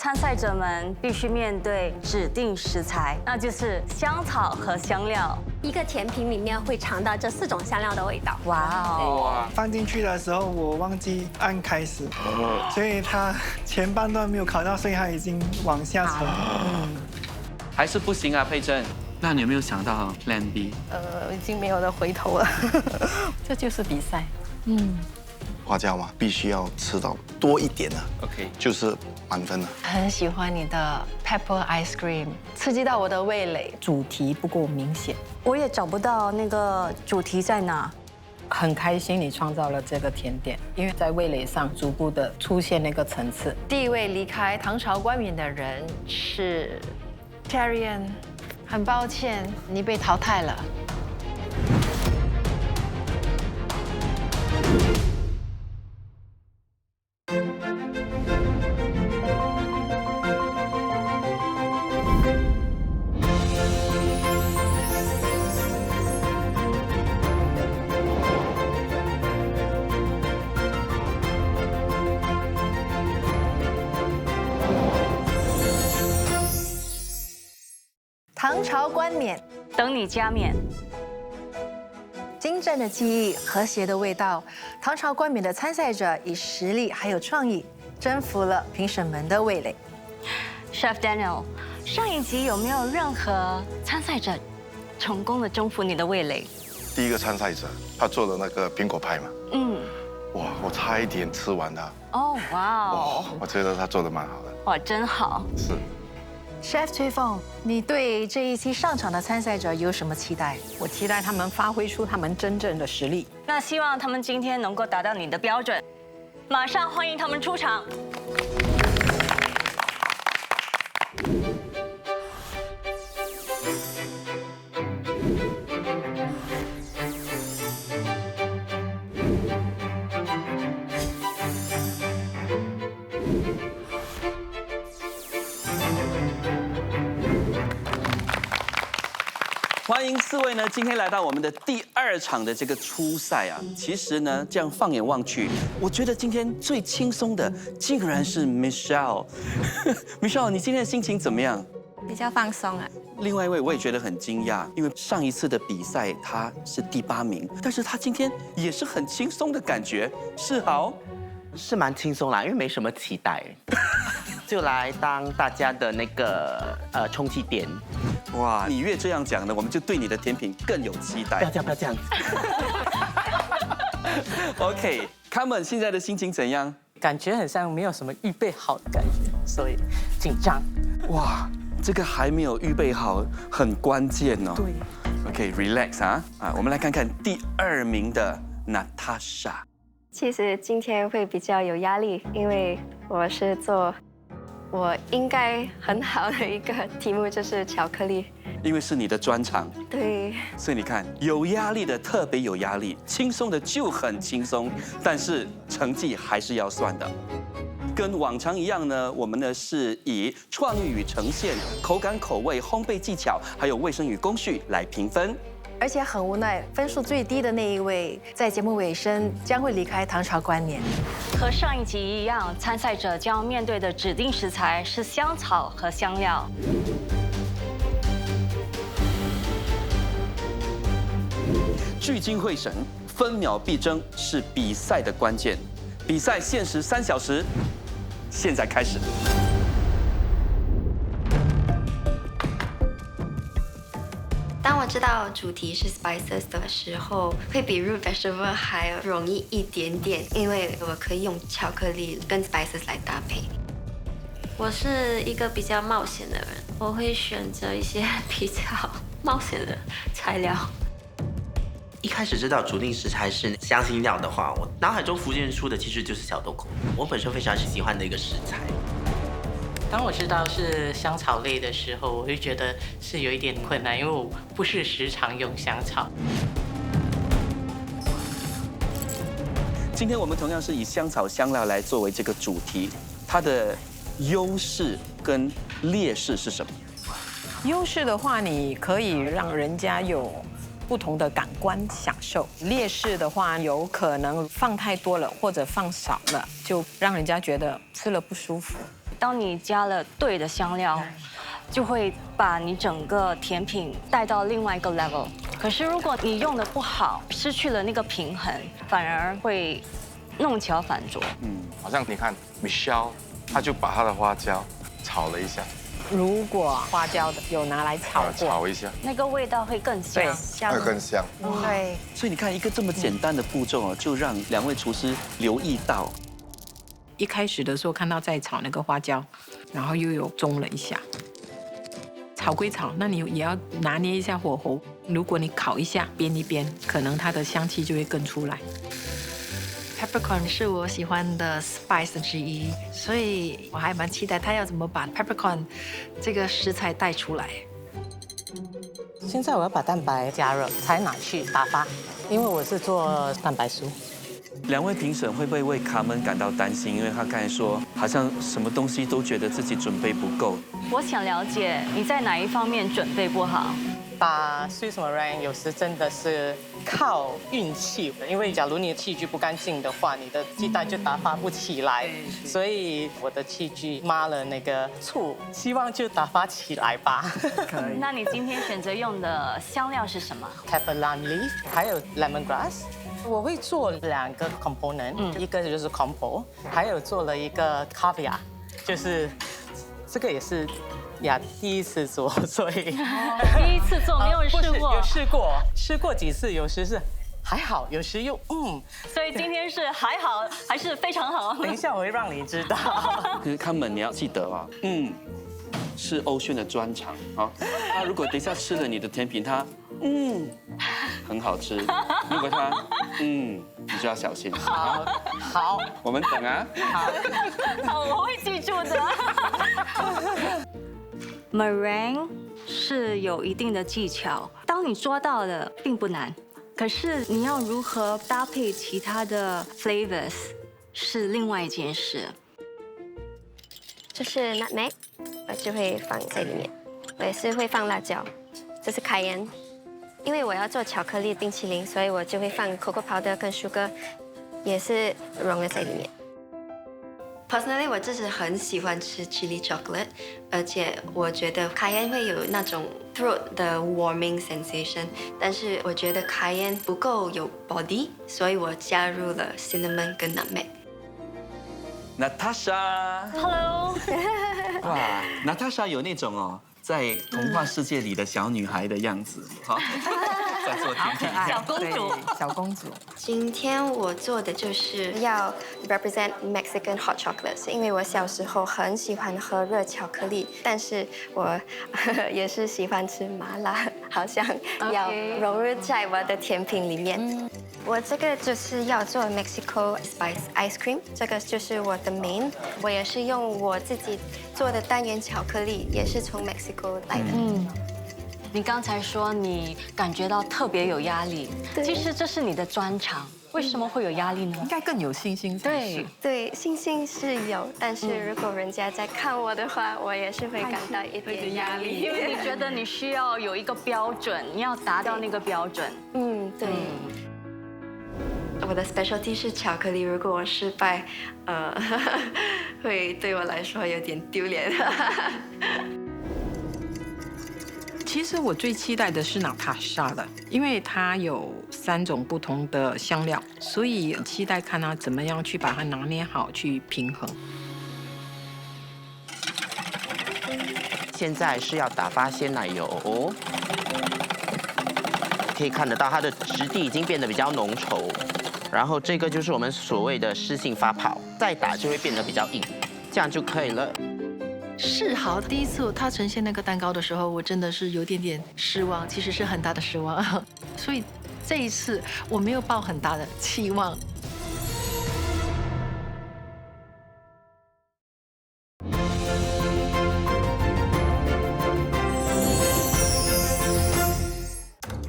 参赛者们必须面对指定食材，那就是香草和香料。一个甜品里面会尝到这4种香料的味道。哇哦！放进去的时候我忘记按开始，所以它前半段没有烤到，所以它已经往下沉。还是不行啊，佩珍。那你有没有想到 Plan B？已经没有了回头了。这就是比赛。花椒嘛，必须要吃到多一点的 OK， 就是满分了。很喜欢你的 pepper ice cream， 刺激到我的味蕾。主题不够明显，我也找不到那个主题在哪。很开心你创造了这个甜点，因为在味蕾上逐步的出现那个层次。第一位离开唐朝冠冕的人是 Terrian， 很抱歉，你被淘汰了。唐朝冠冕，等你加冕。精湛的技艺，和谐的味道。唐朝冠冕的参赛者以实力还有创意，征服了评审们的味蕾。Chef Daniel， 上一集有没有任何参赛者成功的征服你的味蕾？第一个参赛者他做的那个苹果派嘛，哇，我差一点吃完它。哦，哇哦，我觉得他做的蛮好的。哇，真好。是。Chef 崔凤，你对这一期上场的参赛者有什么期待？我期待他们发挥出他们真正的实力。那希望他们今天能够达到你的标准。马上欢迎他们出场。欢迎4位呢，今天来到我们的第2场的这个初赛啊。其实呢，这样放眼望去，我觉得今天最轻松的竟然是 Michelle。Michelle， 你今天的心情怎么样？比较放松啊。另外一位我也觉得很惊讶，因为上一次的比赛他是第8名，但是他今天也是很轻松的感觉。世豪是蛮轻松啦，因为没什么期待，就来当大家的那个充气点。哇，你越这样讲呢，我们就对你的甜品更有期待。不要这样子。OK， 他们现在的心情怎样？感觉很像没有什么预备好的感觉，所以紧张。哇，这个还没有预备好，很关键哦。对。OK，relax 啊，我们来看看第2名的 Natasha。其实今天会比较有压力，因为我是做我应该很好的一个题目，就是巧克力。因为是你的专长，对，所以你看，有压力的特别有压力，轻松的就很轻松，但是成绩还是要算的。跟往常一样呢，我们呢是以创意与呈现、口感、口味、烘焙技巧，还有卫生与工序来评分。而且很无奈，分数最低的那一位在节目尾声将会离开唐朝冠冕。和上一集一样，参赛者将面对的指定食材是香草和香料。聚精会神，分秒必争是比赛的关键。比赛限时3小时，现在开始。当我知道主题是 spices 的时候，会比 root vegetable 还容易一点点，因为我可以用巧克力跟 spices 来搭配。我是一个比较冒险的人，我会选择一些比较冒险的材料。一开始知道主定食材是香辛料的话，我脑海中浮现出的其实就是小豆蔻，我本身非常喜欢的一个食材。当我知道是香草类的时候，我会觉得是有一点困难，因为我不是时常用香草。今天我们同样是以香草香料来作为这个主题，它的优势跟劣势是什么？优势的话，你可以让人家有不同的感官享受；劣势的话，有可能放太多了或者放少了，就让人家觉得吃了不舒服。当你加了对的香料，就会把你整个甜品带到另外一个 level。可是如果你用的不好，失去了那个平衡，反而会弄巧反拙。好像你看 Michelle， 他就把他的花椒炒了一下，如果花椒的有拿来炒过，炒一下，那个味道会更香。会更香。对，所以你看，一个这么简单的步骤哦，就让2位厨师留意到。一开始的时候看到在炒那个花椒，然后又有中了一下。炒归炒，那你也要拿捏一下火候。如果你烤一下，煸一煸，可能它的香气就会更出来。Peppercorn 是我喜欢的 spice 之一，所以我还蛮期待它要怎么把 peppercorn 这个食材带出来。现在我要把蛋白加热，才拿去打发，因为我是做蛋白酥。 2位评审会不会为卡门感到担心？因为他刚才说，好像什么东西都觉得自己准备不够。我想了解你在哪一方面准备不好？打 Swiss meringue 有时真的是靠运气，因为假如你的器具不干净的话，你的鸡蛋就打发不起来。所以我的器具抹了那个醋，希望就打发起来吧。可以。那你今天选择用的香料是什么 Pepper lime leaf， 还有 lemongrass。 我会做2个 component，一个就是 compo， 还有做了一个 caviar， 就是这个也是第一次做，所以第一次做没有试过，有试过几次，有时是还好，有时又所以今天是还好还是非常好？等一下我会让你知道。可是卡门你要记得啊，是欧炫的专长啊。他如果等一下吃了你的甜品，他很好吃。如果他你就要小心。好，我们等啊。好，我会记住的。Meringue 是有一定的技巧，当你做到了并不难，可是你要如何搭配其他的 flavors 是另外一件事。这是 nutmeg， 我就会放在里面。我也是会放辣椒，这是凯盐。因为我要做巧克力冰淇淋，所以我就会放 cocoa powder 跟 sugar， 也是融了在里面。Personally， 我自己很喜欢吃 chili chocolate， 而且我觉得凯盐会有那种 throat 的 warming sensation， 但是我觉得凯盐不够有 body， 所以我加入了 cinnamon 跟 nutmeg。Natasha，Hello， 哇，Natasha 有那种在童话世界里的小女孩的样子，好，在做甜品，小公主，小公主。今天我做的就是要 represent Mexican hot chocolates， 因为我小时候很喜欢喝热巧克力，但是我也是喜欢吃麻辣，好像要融入在我的甜品里面。我这个就是要做 Mexico Spice Ice Cream， 这个就是我的 main。我也是用我自己做的单元巧克力，也是从 Mexico 来的。你刚才说你感觉到特别有压力，其实这是你的专长，为什么会有压力呢？应该更有信心才是。对，信心是有，但是如果人家在看我的话，我也是会感到一点压力，因为你觉得你需要有一个标准，你要达到那个标准。对。我的 specialty 是巧克力，如果我失败，会对我来说有点丢脸。其实我最期待的是Natasha的，因为它有3种不同的香料，所以期待看它怎么样去把它拿捏好，去平衡。现在是要打发鲜奶油，可以看得到它的质地已经变得比较浓稠，然后这个就是我们所谓的湿性发泡，再打就会变得比较硬，这样就可以了。世豪第一次他呈现那个蛋糕的时候，我真的是有点失望，其实是很大的失望，所以这一次我没有抱很大的期望。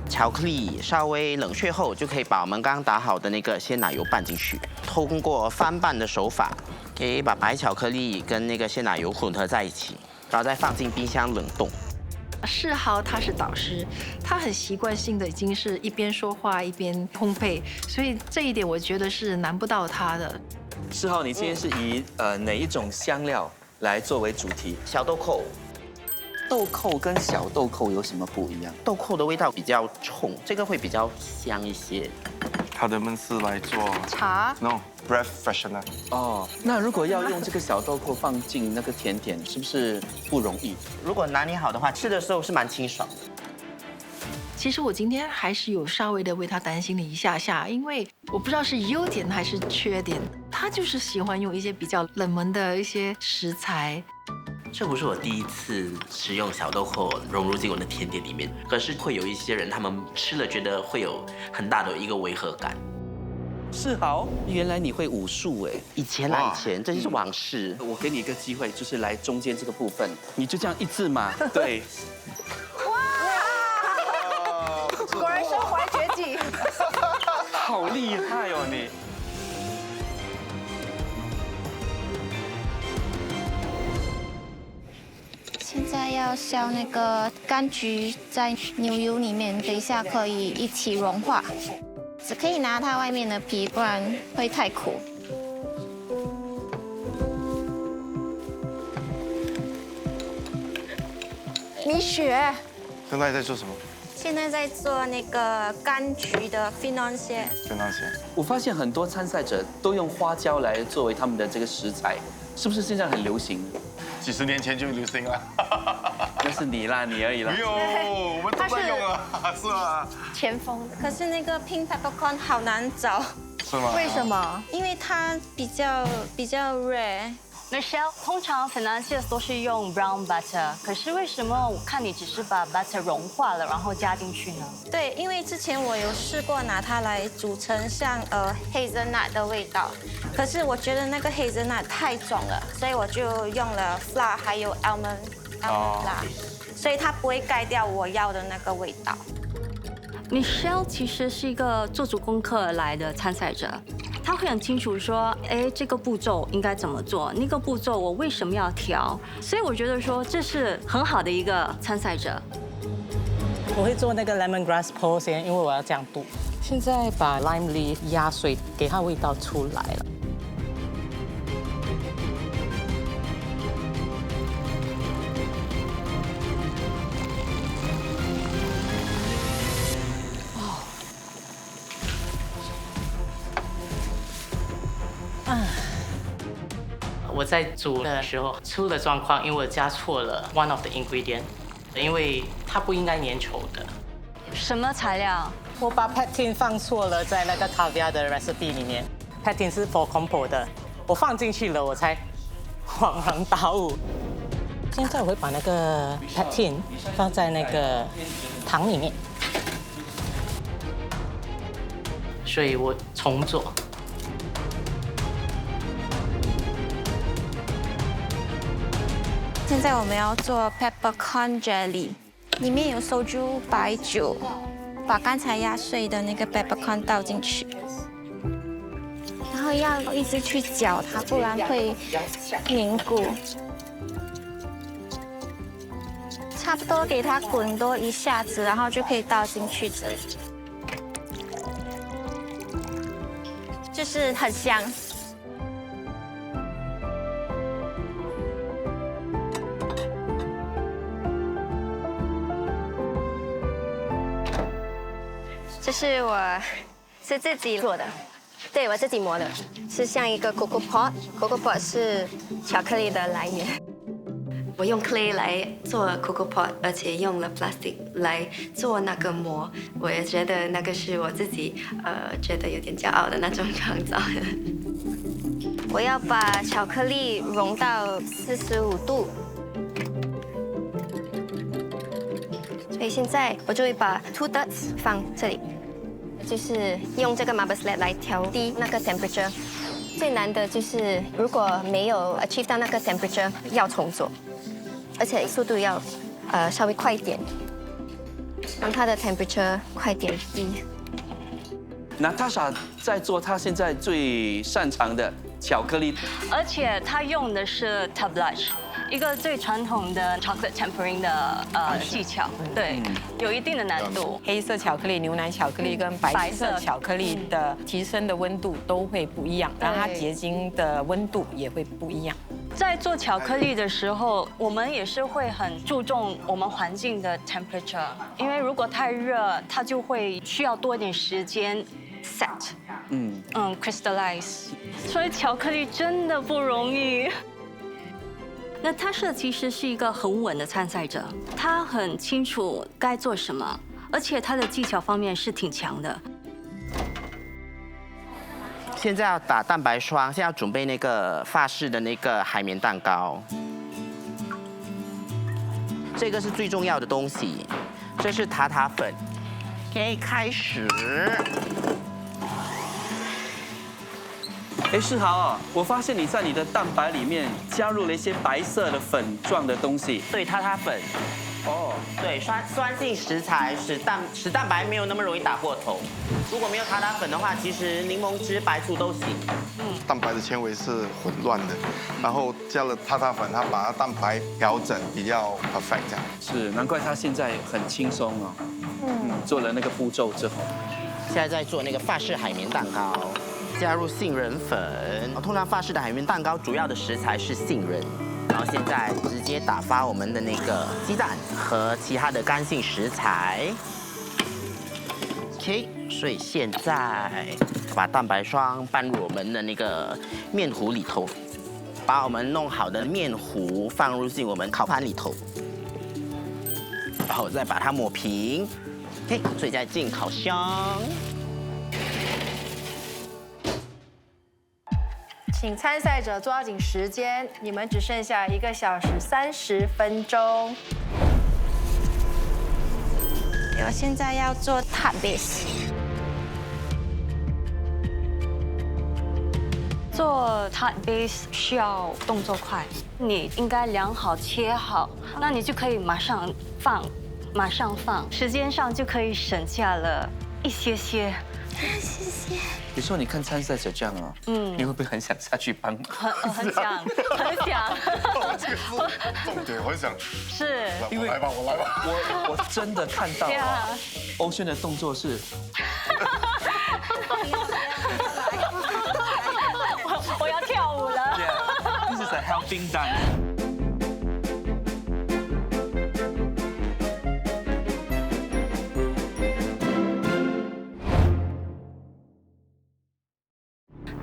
巧克力稍微冷却后，就可以把我们刚刚打好的那个鲜奶油拌进去。通过翻拌的手法，可以把白巧克力跟那个鲜奶油混合在一起，然后再放进冰箱冷冻。世豪他是导师，他很习惯性的已经是一边说话一边烘焙，所以这一点我觉得是难不到他的。世豪，你今天是以哪一种香料来作为主题。小豆蔻，豆蔻跟小豆蔻有什么不一样？豆蔻的味道比较冲，这个会比较香一些。他们是来做茶，no breath freshener。哦，那如果要用这个小豆蔻放进那个甜点，是不是不容易？如果拿捏好的话，吃的时候是蛮清爽的。其实我今天还是有稍微的为他担心了一下下，因为我不知道是优点还是缺点。他就是喜欢用一些比较冷门的一些食材。这不是我第一次使用小豆蔻融入进我的甜点里面，可是会有一些人他们吃了觉得会有很大的一个违和感。世豪，原来你会武术哎！以前啦，以前这就是往事。我给你一个机会，就是来中间这个部分，你就这样一字马，对。果然身怀绝技，好厉害哦你！现在要削那个柑橘在牛油里面，等一下可以一起融化。只可以拿它外面的皮，不然会太苦。你学。现在在做什么？现在在做那个柑橘的 financier。我发现很多参赛者都用花椒来作为他们的这个食材，是不是现在很流行？几十年前就流行了。那是你啦，你而已啦。没有，我们都在用啊，是吧？前锋。可是那个 pink peppercorn 好难找。是吗？为什么？因为它比较 rare。Michelle， 通常 financiers 都是用 brown butter， 可是为什么我看你只是把 butter 融化了，然后加进去呢？对，因为之前我有试过拿它来煮成像hazelnut 的味道，可是我觉得那个 hazelnut 太重了，所以我就用了 flour 还有 almond flour，所以它不会盖掉我要的那个味道。Michelle 其实是一个做足功课来的参赛者，他会很清楚说，哎，这个步骤应该怎么做，那个步骤我为什么要调，所以我觉得说这是很好的一个参赛者。我会做那个 lemongrass pearl 先，因为我要这样炖。现在把 lime leaf 压碎，给它味道出来了。我在煮的时候出了状况，因为我加错了 one of the ingredient， 因为它不应该粘稠的。什么材料？我把 pectin 放错了，在那个 caviar 的 recipe 里面 ，pectin 是 for compo 的，我放进去了，我才恍然大悟。现在我会把那个 pectin 放在那个糖里面，所以我重做。现在我们要做 peppercorn jelly， 里面有收珠白酒，把刚才压碎的那个 peppercorn 倒进去，然后要一直去搅它，不然会凝固。差不多给它滚多一下子，然后就可以倒进去这里，就是很香。这是我自己做的，对我自己磨的，是像一个 cocoa pot。cocoa pot 是巧克力的来源。我用 clay 来做 cocoa pot， 而且用了 plastic 来做那个膜。我也觉得那个是我自己觉得有点骄傲的那种创造的。我要把巧克力融到45度。所以现在我就会把 2 thirds 放这里，就是用这个 marble slab 来调低那个 temperature。最难的就是如果没有 achieve 到那个 temperature， 要重做，而且速度要稍微快一点，让它的 temperature 快点低。Natasha 在做她现在最擅长的巧克力，而且她用的是 tablage， 一个最传统的 chocolate tempering 的技巧，对，有一定的难度。黑色巧克力、牛奶巧克力跟白色巧克力的提升的温度都会不一样，然后它结晶的温度也会不一样。在做巧克力的时候，我们也是会很注重我们环境的 temperature， 因为如果太热，它就会需要多一点时间 set， crystallize。所以巧克力真的不容易。那Natasha其实是一个很稳的参赛者，她很清楚该做什么，而且她的技巧方面是挺强的。现在要打蛋白霜，现在要准备那个法式的那个海绵蛋糕。这个是最重要的东西，这是塔塔粉。OK， 开始。哎，世豪啊，我发现你在你的蛋白里面加入了一些白色的粉状的东西。对，塔塔粉。哦，对，酸性食材使蛋白没有那么容易打过头。如果没有塔塔粉的话，其实柠檬汁、白醋都行。蛋白的纤维是混乱的，然后加了塔塔粉，它把它蛋白调整比较 perfect 这样。是，难怪它现在很轻松哦。做了那个步骤之后，现在在做那个法式海绵蛋糕。加入杏仁粉，通常法式的海绵蛋糕主要的食材是杏仁，然后现在直接打发我们的那个鸡蛋和其他的干性食材。OK， 所以现在把蛋白霜拌入我们的那个面糊里头，把我们弄好的面糊放入进我们烤盘里头，然后再把它抹平。OK， 所以再进烤箱。请参赛者抓紧时间，你们只剩下1个小时30分钟。我现在要做塔 base。做 tart base 需要动作快，你应该量好切好，那你就可以马上放，时间上就可以省下了一些。谢谢。有时候你看参赛者这样啊，你会不会很想下去帮？很想。这个重点，我很想。是。因为来吧，我来吧。我真的看到啊，欧萱的动作是。我要跳舞了。This is a helping dance。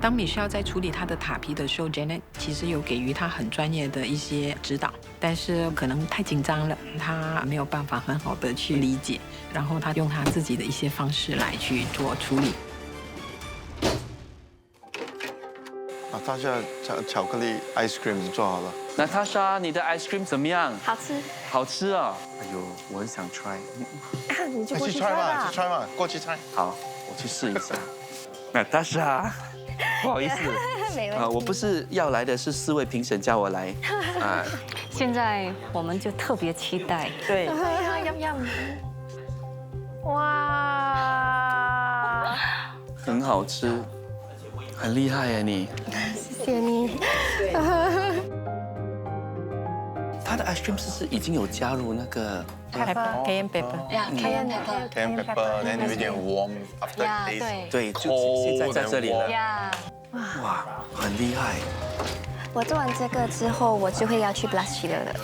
当米歇尔在处理他的塔皮的时候 ，Janet 其实有给予他很专业的一些指导，但是可能太紧张了，他没有办法很好的去理解，然后他用他自己的一些方式来去做处理。大家巧克力 ice cream 做好了。Natasha， 你的 ice cream 怎么样？好吃。好吃啊！哎呦，我很想 try。你就过去 try 吧。去 try 嘛，过去 try。好，我去试一下。Natasha， 不好意思，没问题。我不是要来的，是4位评审叫我来。现在我们就特别期待。对。哇，很好吃，很厉害呀你。谢谢你。它的 ice cream 是已经有加入那个 cayenne pepper。cayenne pepper，then 有一点 warm after taste。对，就现在在这里了。哇，很厉害。我做完这个之后，我就会要去 Blush Chiller 了。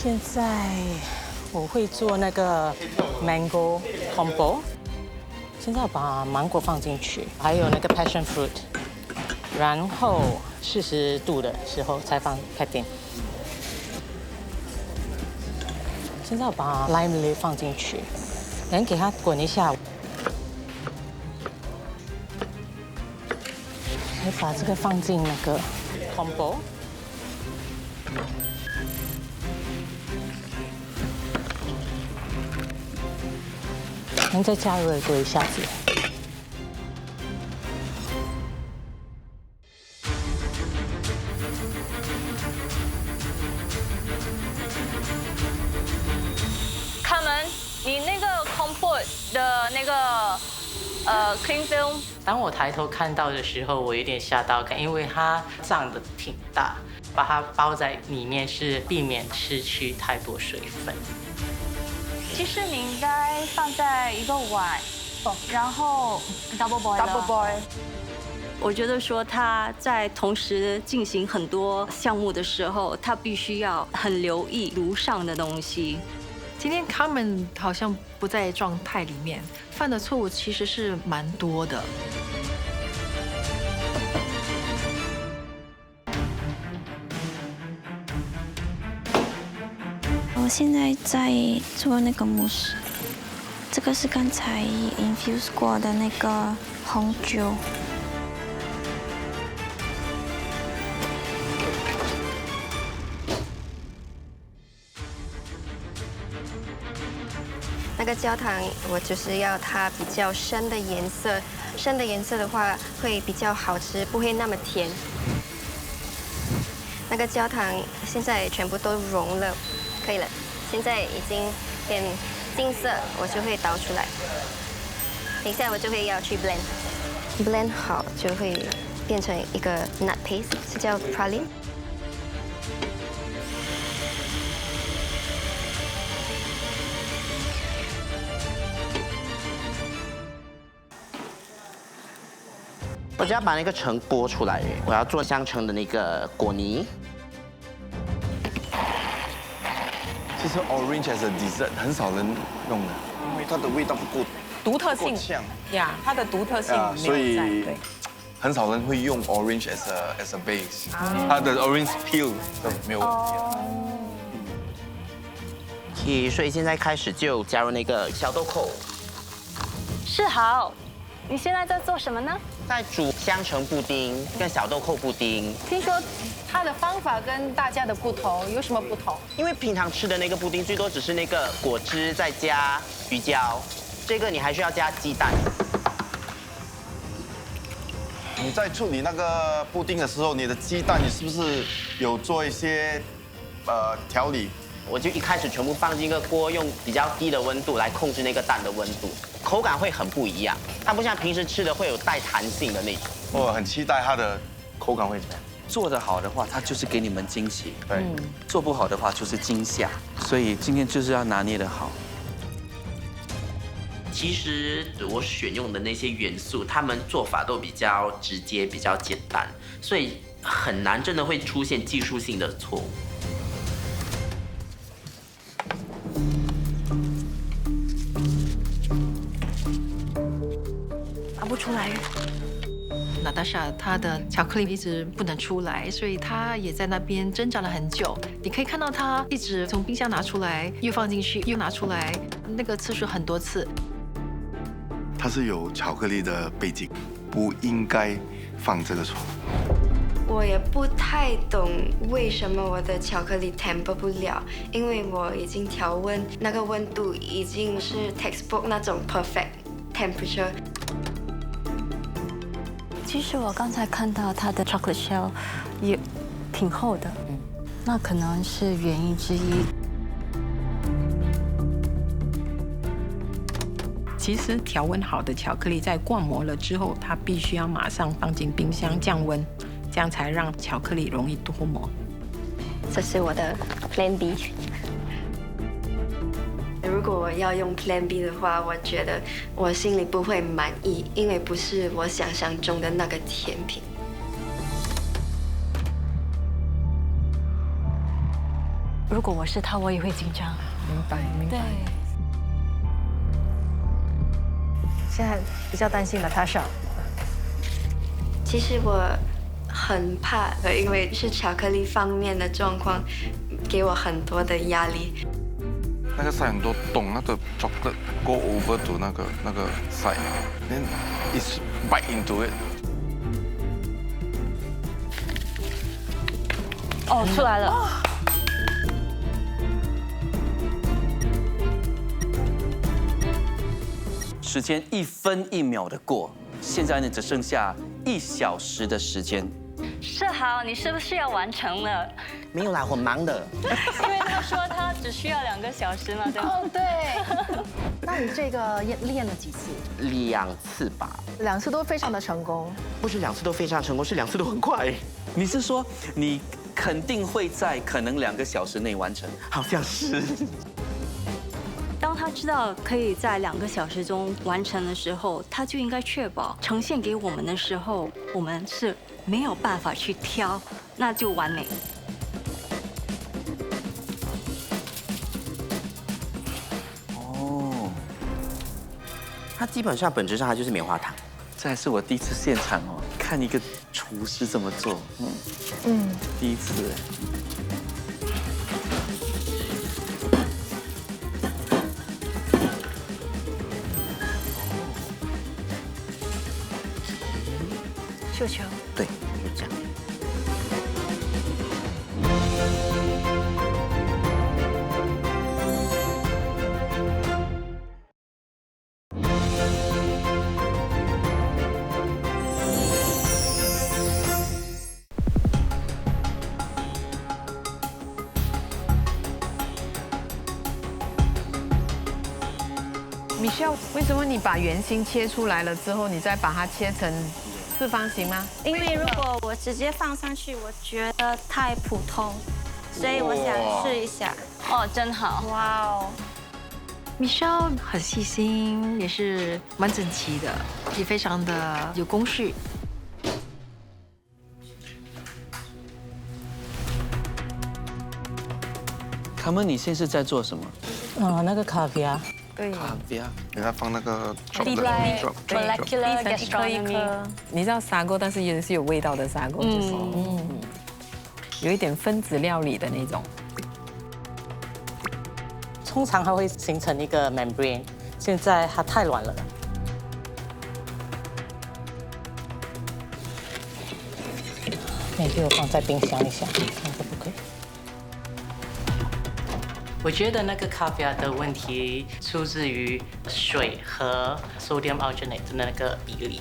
现在我会做那个 mango combo。现在我把芒果放进去，还有那个 passion fruit， 然后40度的时候才放 pectin。现在我把 lime leaf 放进去，然后给它滚一下，还把这个放进那个 combo。然后再加入多一下子。卡门，你那个 compote 的那个 cling film。当我抬头看到的时候，我有点吓到，因为它长得挺大，把它包在里面是避免失去太多水分。其实你应该放在一个碗，然后 double boil。我觉得说他在同时进行很多项目的时候，他必须要很留意炉上的东西。今天Carmen好像不在状态里面，犯的错误其实是蛮多的。我现在在做那个慕斯，这个是刚才 infuse 过的那个红酒。那个焦糖，我就是要它比较深的颜色，深的颜色的话会比较好吃，不会那么甜。那个焦糖现在全部都融了，可以了。现在已经变金色，我就会倒出来。等一下我就会要去 blend 好就会变成一个 nut paste， 是叫 praline。我就要把那个橙剥出来，我要做香橙的那个果泥。其实 orange as a dessert 很少人用的，因为它的味道不够独特性像呀，它的独特性没所有在。以对，很少人会用 orange as a base，它的 orange peel 都没有问题。所以现在开始就加入那个小豆蔻。世豪，你现在在做什么呢？在煮香橙布丁跟小豆蔻布丁。听说它的方法跟大家的不同，有什么不同？因为平常吃的那个布丁最多只是那个果汁再加鱼胶，这个你还需要加鸡蛋。你在处理那个布丁的时候，你的鸡蛋你是不是有做一些调理？我就一开始全部放进一个锅，用比较低的温度来控制那个蛋的温度，口感会很不一样。它不像平时吃的会有带弹性的那种。我很期待它的口感会怎么样。做得好的话，它就是给你们惊喜；对，做不好的话就是惊吓。所以今天就是要拿捏得好。其实我选用的那些元素，他们做法都比较直接、比较简单，所以很难真的会出现技术性的错误。拔不出来。Natasha 她的巧克力一直不能出来，所以她也在那边挣扎了很久。你可以看到她一直从冰箱拿出来，又放进去，又拿出来，那个次数很多次。它是有巧克力的背景，不应该放这个醋。我也不太懂为什么我的巧克力 temper 不了，因为我已经调温，那个温度已经是 textbook 那种 perfect temperature。其实我刚才看到它的 chocolate shell 也挺厚的，那可能是原因之一。其实调温好的巧克力在灌模了之后，它必须要马上放进冰箱降温，这样才让巧克力容易脱模。这是我的 Plan B。如果我要用 Plan B 的话，我觉得我心里不会满意，因为不是我想象中的那个甜品。如果我是他，我也会紧张。明白，明白。对。现在比较担心Natasha。其实我很怕，因为是巧克力方面的状况，给我很多的压力。那个塞很多洞，那个 chocolate go over to 那个塞 ，then it's bite into it。哦，出来了。时间1分1秒的过，现在呢只剩下1小时的时间。世豪，你是不是要完成了？没有啦，我忙的。因为他说他只需要2个小时嘛，对吗？哦，对。那你这个练了几次？2次吧。2次都非常的成功。不是2次都非常成功，是2次都很快。你是说你肯定会在可能2个小时内完成？好像是。当他知道可以在2个小时中完成的时候，他就应该确保呈现给我们的时候，我们是没有办法去挑，那就完美。哦，它基本上本质上它就是棉花糖。这还是我第一次现场哦，看一个厨师这么做，第一次。绣球。对，就这样。Michelle，为什么你把圆心切出来了之后，你再把它切成4方形吗？因为如果我直接放上去，我觉得太普通，所以我想试一下。哦，真好！哇哦 Michelle 很细心，也是蛮整齐的，也非常的有工序。卡门，你现在是在做什么？那个卡比亚。对，卡比亚，给它放那个 molecular 一颗一颗。你知道砂锅，但是也是有味道的砂锅，就是有一点分子料理的那种。通常它会形成一个 membrane， 现在它太软了。你给我放在冰箱一下，看可不可以？我觉得那个咖啡的问题出自于水和 sodium alginate 的那个比例，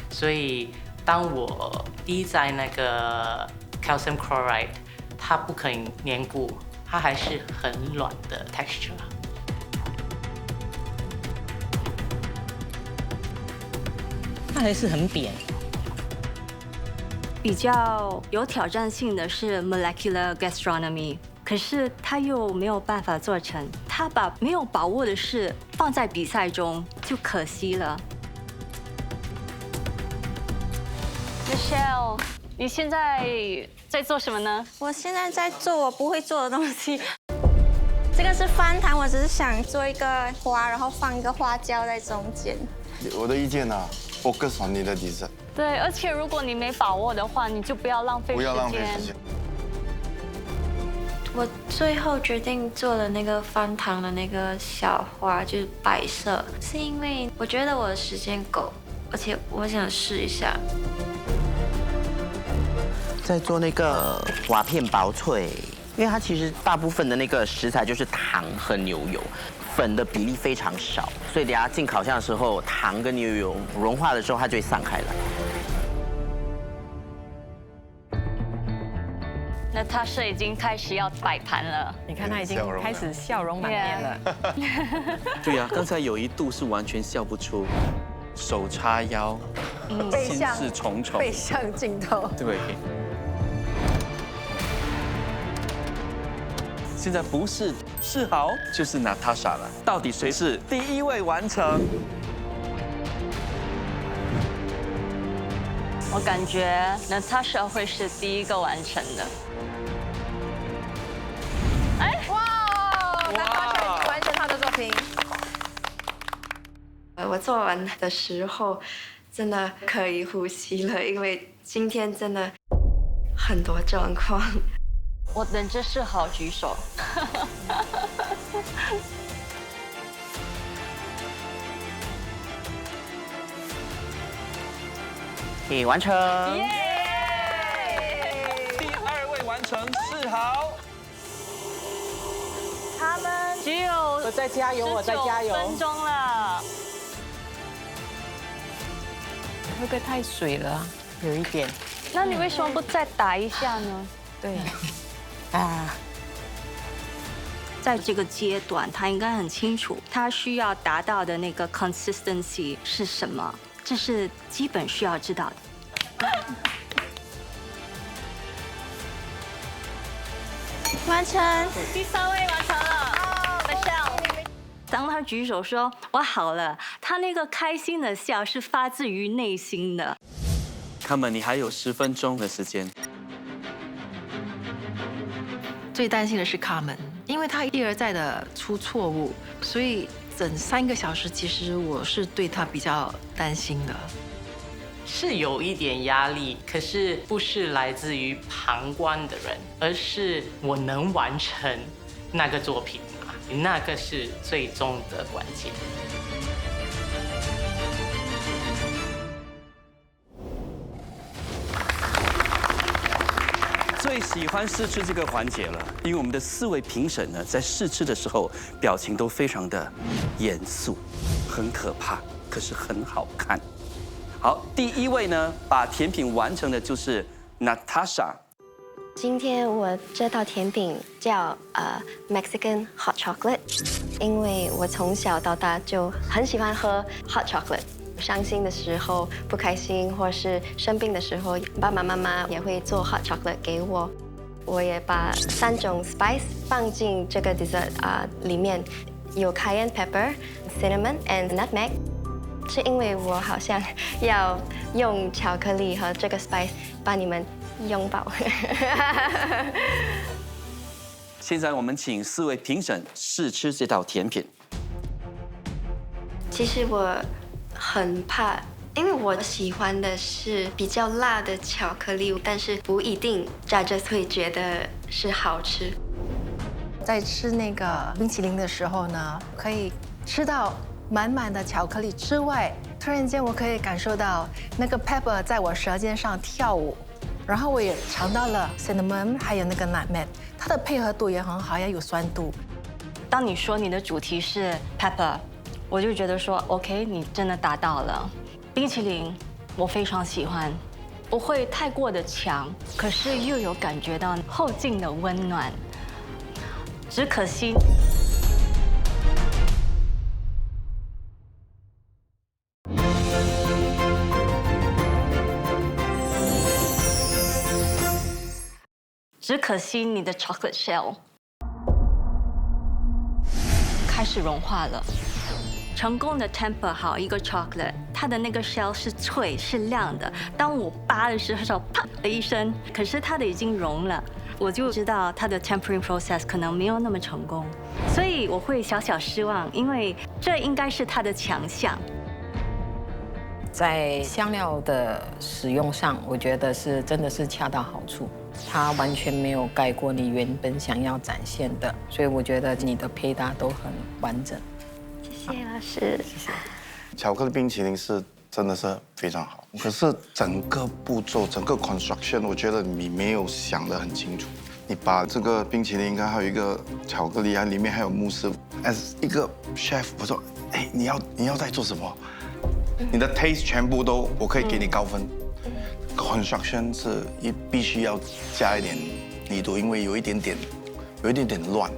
所以当我滴在那个 calcium chloride， 它不可以粘固，它还是很软的 texture。它还是很扁。比较有挑战性的是 molecular gastronomy， 可是他又没有办法做成，他把没有把握的事放在比赛中，就可惜了。Michelle， 你现在在做什么呢？我现在在做我不会做的东西。这个是翻糖，我只是想做一个花，然后放一个花椒在中间。我的意见啊 ，focus on 你的 dessert。对，而且如果你没把握的话，你就不要浪费时间。不要浪费时间。我最后决定做了那个翻糖的那个小花，就是白色，是因为我觉得我的时间够，而且我想试一下。在做那个瓦片薄脆，因为它其实大部分的那个食材就是糖和牛油，粉的比例非常少，所以等下进烤箱的时候，糖跟牛油融化的时候，它就会散开来。那他是已经开始要摆盘了，你看他已经开始笑容满面了。对呀，刚才有一度是完全笑不出，手叉腰，心事重重，背向镜头。对。现在不是世豪就是 Natasha 了，到底谁是第1位完成？我感觉 Natasha 会是第1个完成的。哎，哇 ，Natasha 完成她的作品。我做完的时候真的可以呼吸了，因为今天真的很多状况。我等着世豪举手。你完成。第2位完成世豪。他们只有我在加油，我在加油。19分钟了。会不会太水了？有一点。那你为什么不再打一下呢？对，在这个阶段，他应该很清楚他需要达到的那个 consistency 是什么，这是基本需要知道的。完成，第3位完成了，Michelle。当他举手说“我好了”，他那个开心的笑是发自于内心的。康门，你还有10分钟的时间。最担心的是卡门，因为他一而再的出错误，所以整3个小时，其实我是对他比较担心的。是有一点压力，可是不是来自于旁观的人，而是我能完成那个作品吗？那个是最终的关键。最喜欢试吃这个环节了，因为我们的4位评审呢，在试吃的时候表情都非常的严肃，很可怕，可是很好看。好，第1位呢，把甜品完成的就是 Natasha。今天我这道甜品叫Mexican Hot Chocolate， 因为我从小到大就很喜欢喝 Hot Chocolate。伤心的时候、不开心或是生病的时候，爸爸妈妈也会做 Hot Chocolate 给我。我也把3种 spice 放进这个 dessert 里面，有 cayenne pepper、cinnamon and nutmeg。是因为我好像要用巧克力和这个 spice 把你们拥抱。现在我们请4位评审试吃这道甜品。其实我很怕，因为我喜欢的是比较辣的巧克力，但是不一定judges会觉得是好吃。在吃那个冰淇淋的时候呢，可以吃到满满的巧克力之外，突然间我可以感受到那个 pepper 在我舌尖上跳舞，然后我也尝到了 cinnamon 还有那个 nutmeg， 它的配合度也很好，也有酸度。当你说你的主题是 pepper， 我就觉得说 OK， 你真的达到了。冰淇淋我非常喜欢，不会太过的强，可是又有感觉到后劲的温暖。只可惜。只可惜你的 chocolate shell 开始融化了。成功的 temper 好一个 chocolate， 它的那个 shell 是脆是亮的。当我扒的时候，啪的一声，可是它的已经融了，我就知道它的 tempering process 可能没有那么成功，所以我会小小失望，因为这应该是它的强项。在香料的使用上，我觉得是真的是恰到好处，它完全没有盖过你原本想要展现的，所以我觉得你的配搭都很完整。谢谢老师。谢谢。巧克力冰淇淋是真的是非常好，可是整个步骤、整个 construction， 我觉得你没有想得很清楚。你把这个冰淇淋，还有一个巧克力啊，里面还有慕斯。as 一个 chef， 我说，哎，你要在做什么？你的 taste 全部都，我可以给你高分。construction 是必须要加一点力度，因为有一点点乱。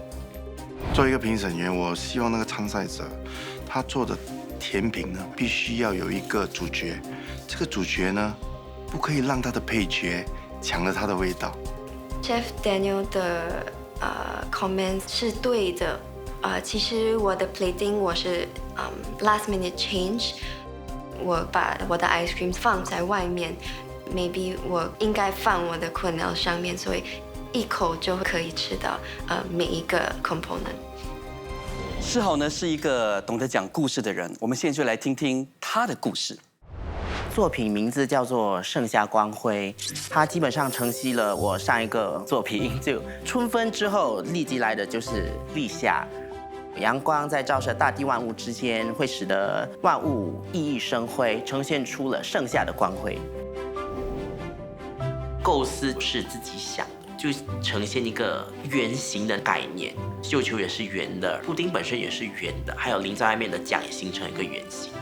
作为一个评审员，我希望那个参赛者他做的甜品呢，必须要有一个主角。这个主角呢，不可以让他的配角抢了他的味道。Chef Daniel 的comment 是对的。其实我的 plating 我是last minute change， 我把我的 ice cream 放在外面 ，maybe 我应该放我的困扰上面，所以一口就可以吃到每一个 component。世豪呢是一个懂得讲故事的人，我们现在就来听听他的故事。作品名字叫做《盛夏光辉》，它基本上承袭了我上一个作品，就春分之后立即来的就是立夏。阳光在照射大地万物之间，会使得万物熠熠生辉，呈现出了盛夏的光辉。构思是自己想，就呈现一个圆形的概念，绣球也是圆的，布丁本身也是圆的，还有淋在外面的酱也形成一个圆形。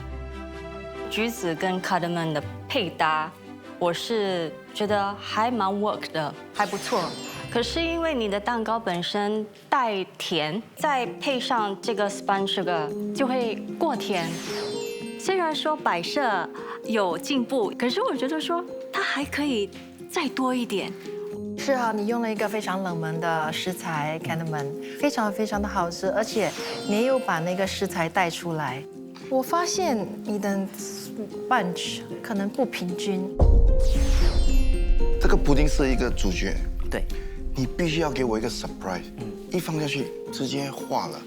橘子跟 cardamom 的配搭我是觉得还蛮 work 的，还不错。可是因为你的蛋糕本身带甜，再配上这个 spun sugar 就会过甜。虽然说摆设有进步，可是我觉得说它还可以再多一点。是啊，你用了一个非常冷门的食材 cinnamon， 非常非常的好吃，而且你又把那个食材带出来。我发现你的 bunch 可能不平均。这个布丁是一个主角，对，你必须要给我一个 surprise，一放下去直接化了。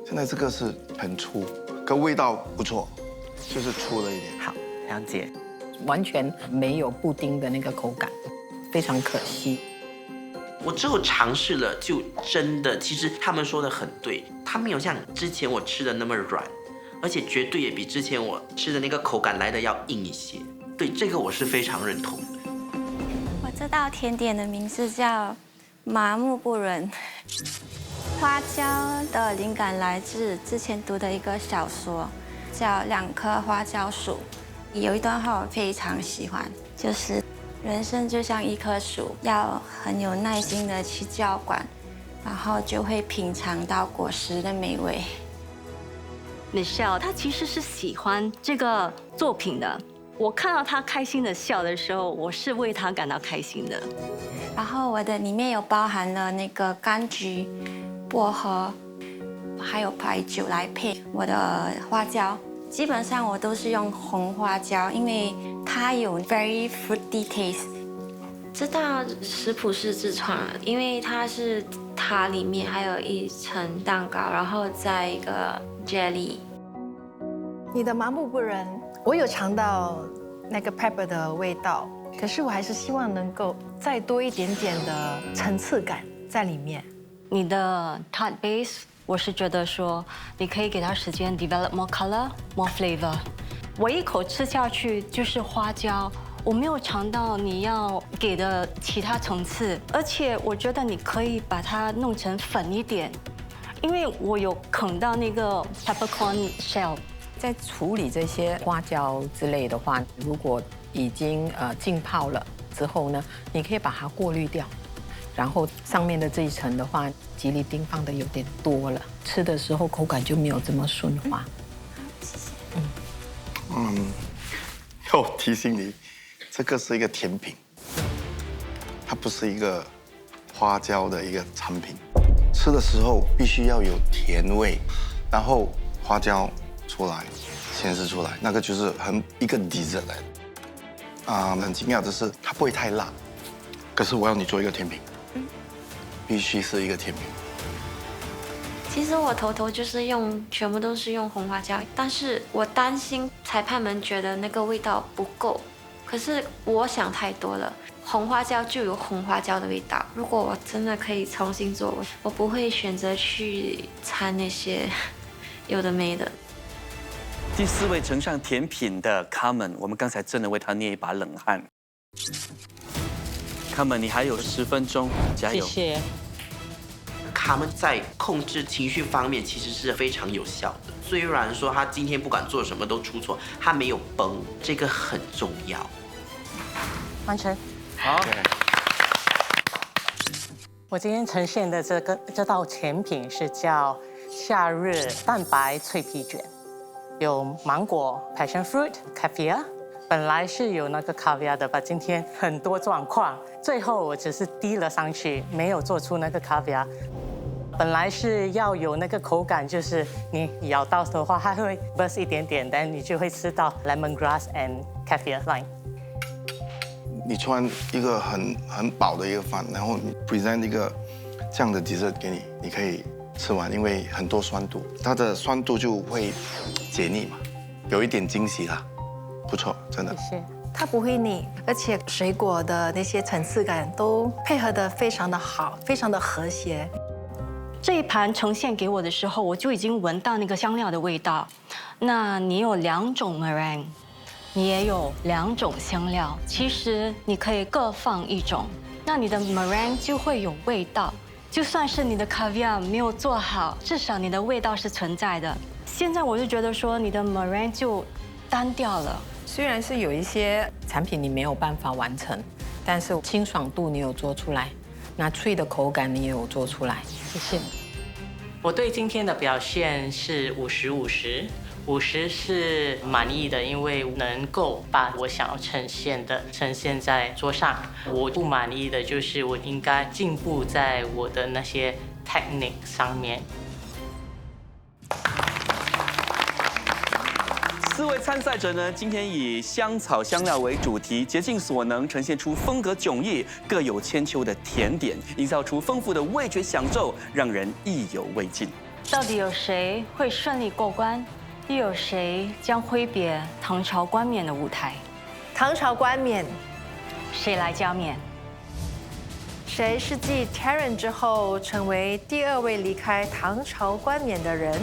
现在这个是很粗，可味道不错，就是粗了一点。好，了解。完全没有布丁的那个口感，非常可惜。我之后尝试了，就真的，其实他们说的很对，它没有像之前我吃的那么软，而且绝对也比之前我吃的那个口感来的要硬一些。对，这个我是非常认同的。我这道甜点的名字叫麻木不仁。花椒的灵感来自之前读的一个小说，叫《2棵花椒树》。有一段话我非常喜欢，就是人生就像一棵树，要很有耐心的去浇灌，然后就会品尝到果实的美味。Michelle 她其实是喜欢这个作品的，我看到她开心的笑的时候，我是为她感到开心的。然后我的里面有包含了那个柑橘、薄荷，还有白酒来配我的花椒。基本上我都是用红花椒，因为它有 very fruity taste。这道食谱是自创的，因为它里面还有一层蛋糕，然后再一个 jelly。你的麻木不仁，我有尝到那个 pepper 的味道，可是我还是希望能够再多一点点的层次感在里面。你的 tart base。我是觉得说，你可以给它时间 develop more color, more flavor。我一口吃下去就是花椒，我没有尝到你要给的其他层次，而且我觉得你可以把它弄成粉一点，因为我有啃到那个 peppercorn shell。在处理这些花椒之类的话，如果已经浸泡了之后呢，你可以把它过滤掉。然后上面的这一层的话，吉利丁放的有点多了，吃的时候口感就没有这么顺滑。要提醒你，这个是一个甜品，它不是一个花椒的一个产品。吃的时候必须要有甜味，然后花椒出来，显示出来，那个就是一个 dessert 来的。很奇妙的是，它不会太辣，可是我要你做一个甜品。必须是一个甜品。其实我头就是全部都是用红花椒，但是我担心裁判们觉得那个味道不够。可是我想太多了，红花椒就有红花椒的味道。如果我真的可以重新做，我不会选择去掺那些有的没的。第4位呈上甜品的 Carmen， 我们刚才真的为他捏一把冷汗。Carmen， 你还有10分钟，加油！谢谢。他们在控制情绪方面其实是非常有效的。虽然说他今天不管做什么都出错，他没有崩，这个很重要。完成。好。我今天呈现的这道甜品是叫夏日蛋白脆皮卷，有芒果、passion fruit、caviar。本来是有那个 caviar 的吧，今天很多状况，最后我只是滴了上去，没有做出那个 caviar。本来是要有那个口感，就是你咬到的话，它会 burst 一点点，但你就会吃到 lemongrass and caviar lime。你穿一个很饱的一个饭，然后你 present 一个这样的 dessert 给你，你可以吃完，因为很多酸度，它的酸度就会解腻嘛，有一点惊喜啦。不错，真的。谢谢。它不会腻，而且水果的那些层次感都配合得非常的好，非常的和谐。这一盘呈现给我的时候，我就已经闻到那个香料的味道。那你有2种 meringue， 你也有2种香料，其实你可以各放1种，那你的 meringue 就会有味道。就算是你的 caviar 没有做好，至少你的味道是存在的。现在我就觉得说你的 meringue 就单调了，虽然是有一些产品你没有办法完成，但是清爽度你有做出来，那脆的口感你也有做出来。谢谢。我对今天的表现是50-50，50是满意的，因为能够把我想要呈现的呈现在桌上。我不满意的就是我应该进步在我的那些 technique 上面。4位参赛者呢，今天以香草香料为主题，竭尽所能呈现出风格迥异、各有千秋的甜点，营造出丰富的味觉享受，让人意犹未尽。到底有谁会顺利过关？又有谁将挥别唐朝冠冕的舞台？唐朝冠冕，谁来加冕？谁是继 Taryn 之后成为第2位离开唐朝冠冕的人？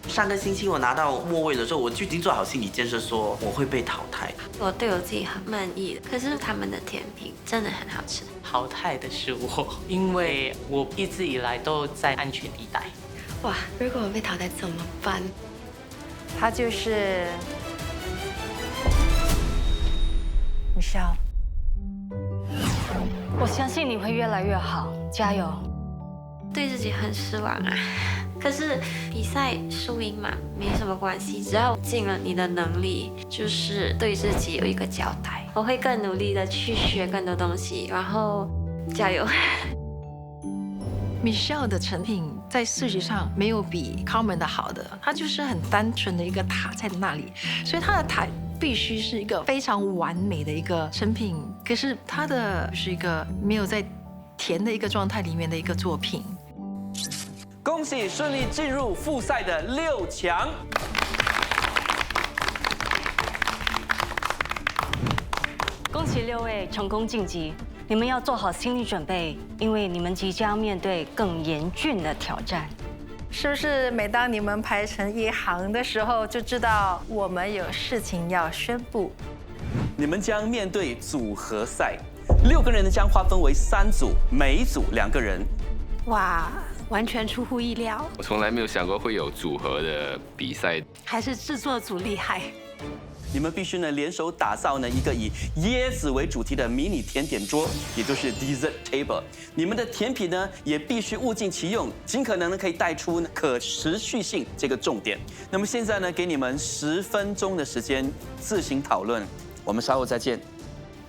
上个星期我拿到末位的时候，我就已经做好心理建设，说我会被淘汰。我对我自己很满意，可是他们的甜品真的很好吃。淘汰的是我，因为我一直以来都在安全地带。哇，如果我被淘汰怎么办？他就是Michelle。我相信你会越来越好，加油！对自己很失望啊。可是比赛输赢嘛，没什么关系，只要尽了你的能力，就是对自己有一个交代。我会更努力的去学更多东西，然后加油。Michelle 的成品在视觉上没有比 Carmen 的好的，它就是很单纯的一个塔在那里，所以它的塔必须是一个非常完美的一个成品。可是它的是一个没有在甜的一个状态里面的一个作品。恭喜顺利进入复赛的6强。恭喜6位成功晋级，你们要做好心理准备，因为你们即将面对更严峻的挑战。是不是每当你们排成一行的时候，就知道我们有事情要宣布？你们将面对组合赛，6个人呢将划分为3组，每一组2个人。哇，完全出乎意料！我从来没有想过会有组合的比赛，还是制作组厉害。你们必须呢联手打造呢一个以椰子为主题的迷你甜点桌，也就是 dessert table。你们的甜品呢也必须物尽其用，尽可能呢可以带出可持续性这个重点。那么现在呢给你们10分钟的时间自行讨论，我们稍后再见。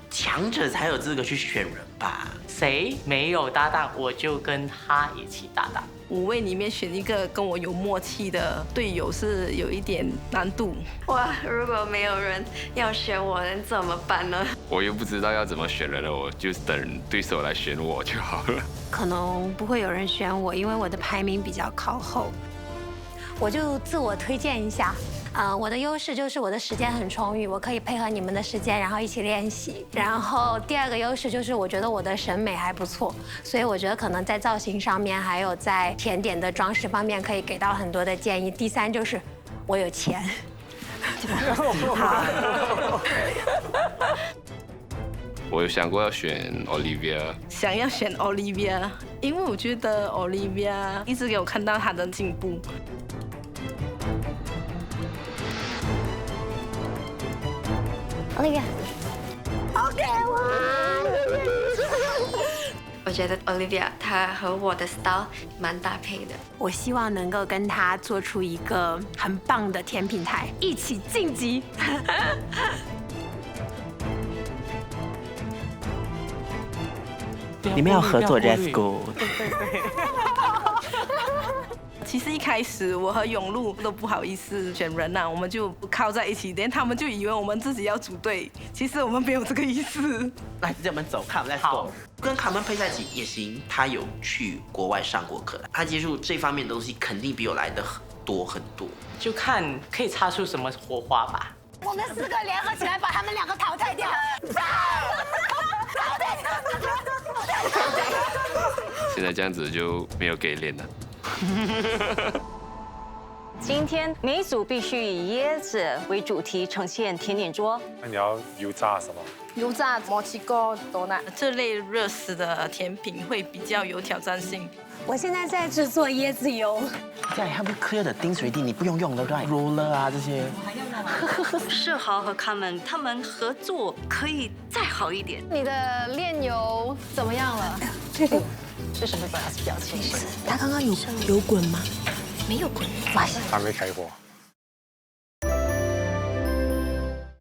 强者才有资格去选人吧？谁没有搭档，我就跟他一起搭档。 5位里面选一个跟我有默契的队友是有一点难度。哇，如果没有人要选我，能怎么办呢？我又不知道要怎么选人了，我就等对手来选我就好了。可能不会有人选我，因为我的排名比较靠后。我就自我推荐一下。 我的优势就是我的时间很充裕，我可以配合你们的时间，然后一起练习。然后第2个优势就是我觉得我的审美还不错，所以我觉得可能在造型上面，还有在甜点的装饰方面可以给到很多的建议。第3就是我有钱。好。我有想过要选 Olivia， 想要选 Olivia， 因为我觉得 Olivia 一直给我看到她的进步。 Olivia， OK 我觉得 Olivia 她和我的 style 蛮搭配的。我希望能够跟她做出一个很棒的甜品台，一起晋级。你们要合作 ，Let's go。其实一开始我和永路都不好意思选人呐，我们就靠在一起，连他们就以为我们自己要组队，其实我们没有这个意思。来，我们走，看 ，Let's go。跟卡门配在一起也行，他有去国外上过课，他接触这方面的东西肯定比我来的多很多。就看可以擦出什么火花吧。我们4个联合起来把他们2个淘汰掉。现在这样子就没有给脸了。今天每组必须以椰子为主题呈现甜点桌。那你要油炸什么？油炸墨西哥多纳这类热食的甜品会比较有挑战性。我现在在制作椰子油。家里还不 clear 的丁水滴，你不用用的对 roller 啊这些。世豪和他们合作可以再好一点。你的炼油怎么样了？这个是什么表情？他刚刚有滚吗？没有滚，还没开火。